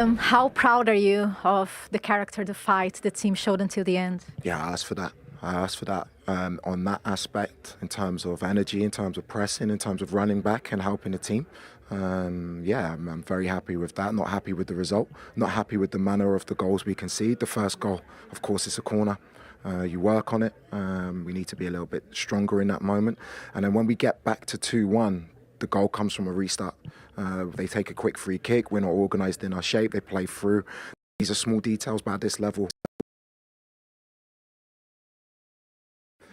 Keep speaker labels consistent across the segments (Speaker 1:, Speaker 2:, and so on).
Speaker 1: How proud are you of the character, the fight the team showed until the end?
Speaker 2: Yeah, I asked for that. On that aspect, in terms of energy, in terms of pressing, in terms of running back and helping the team. Yeah, I'm very happy with that. Not happy with the result. Not happy with the manner of the goals we concede. The first goal, of course, is a corner. You work on it. We need to be a little bit stronger in that moment. And then when we get back to 2-1, the goal comes from a restart. They take a quick free kick. We're not organised in our shape. They play through. These are small details, but at this level,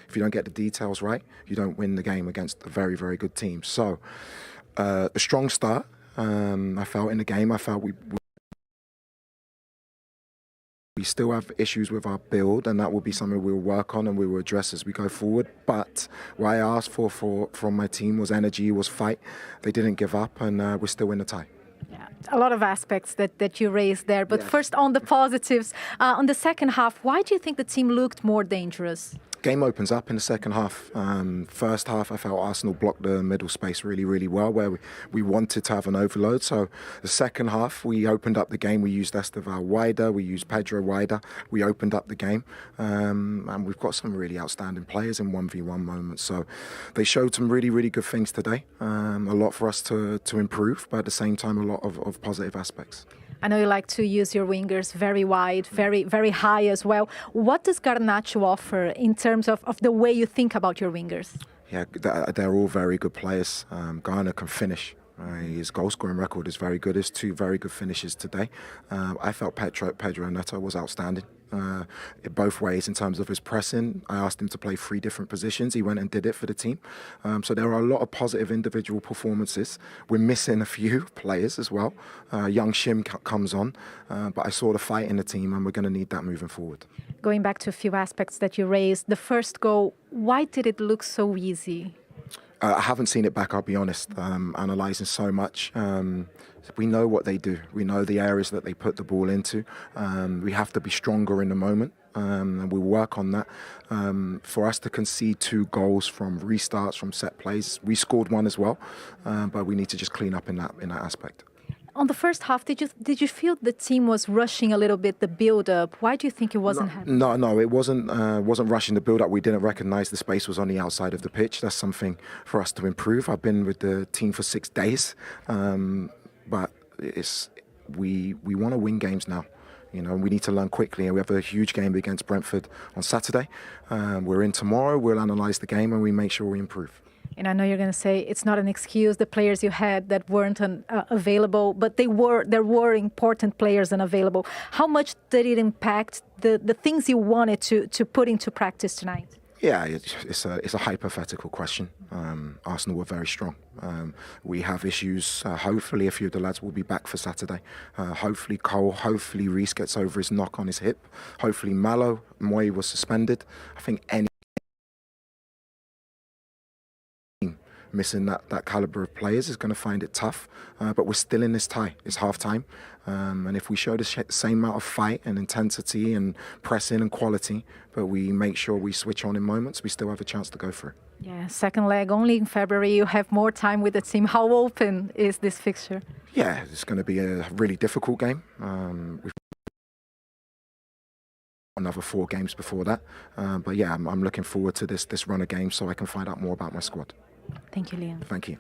Speaker 2: if you don't get the details right, you don't win the game against a very, very good team. So, a strong start. I felt in the game. I felt we still have issues with our build, and that will be something we'll work on and we will address as we go forward. But what I asked for from my team was energy, was fight. They didn't give up, and we're still in the tie.
Speaker 1: Yeah, a lot of aspects that you raised there. But
Speaker 2: Yes.
Speaker 1: First, on the positives, on the second half, why do you think the team looked more dangerous?
Speaker 2: Game opens up in the second half. First half, I felt Arsenal blocked the middle space really, really well, where we wanted to have an overload. So the second half, we opened up the game. We used Esteval wider, we used Pedro wider. We opened up the game, and we've got some really outstanding players in 1v1 moments. So they showed some really, really good things today. A lot for us to improve, but at the same time, a lot of positive aspects.
Speaker 1: I know you like to use your wingers very wide, very, very high as well. What does Garnacho offer in terms of the way you think about your wingers?
Speaker 2: Yeah, they're all very good players. Garner can finish. His goal-scoring record is very good. His two very good finishes today. I felt Pedro Neto was outstanding in both ways in terms of his pressing. I asked him to play 3 different positions. He went and did it for the team. So there are a lot of positive individual performances. We're missing a few players as well. Young Shim comes on, but I saw the fight in the team, and we're going to need that moving forward.
Speaker 1: Going back to a few aspects that you raised, the first goal, why did it look so easy?
Speaker 2: I haven't seen it back, I'll be honest, analysing so much. We know what they do. We know the areas that they put the ball into. We have to be stronger in the moment, and we'll work on that. For us to concede 2 goals from restarts, from set plays, we scored 1 as well, but we need to just clean up in that aspect.
Speaker 1: On the first half, did you feel the team was rushing a little bit the build-up? Why do you think it wasn't happening?
Speaker 2: No, it wasn't rushing the build-up. We didn't recognise the space was on the outside of the pitch. That's something for us to improve. I've been with the team for 6 days, but we want to win games now. You know, we need to learn quickly, and we have a huge game against Brentford on Saturday. We're in tomorrow. We'll analyse the game, and we make sure we improve.
Speaker 1: And I know you're going to say it's not an excuse, the players you had that weren't available, but there were important players unavailable. How much did it impact the things you wanted to put into practice tonight?
Speaker 2: Yeah, it's a hypothetical question. Arsenal were very strong. We have issues. Hopefully a few of the lads will be back for Saturday. Hopefully Cole, hopefully Reece gets over his knock on his hip. Hopefully Malo, Moy was suspended. I think any missing that calibre of players is going to find it tough, but we're still in this tie. It's half-time, and if we show the same amount of fight and intensity and pressing and quality, but we make sure we switch on in moments, we still have a chance to go through.
Speaker 1: Yeah, second leg only in February. You have more time with the team. How open is this fixture?
Speaker 2: Yeah, it's going to be a really difficult game. We've another 4 games before that, but yeah, I'm looking forward to this run of games so I can find out more about my squad.
Speaker 1: Thank you, Liam.
Speaker 2: Thank you.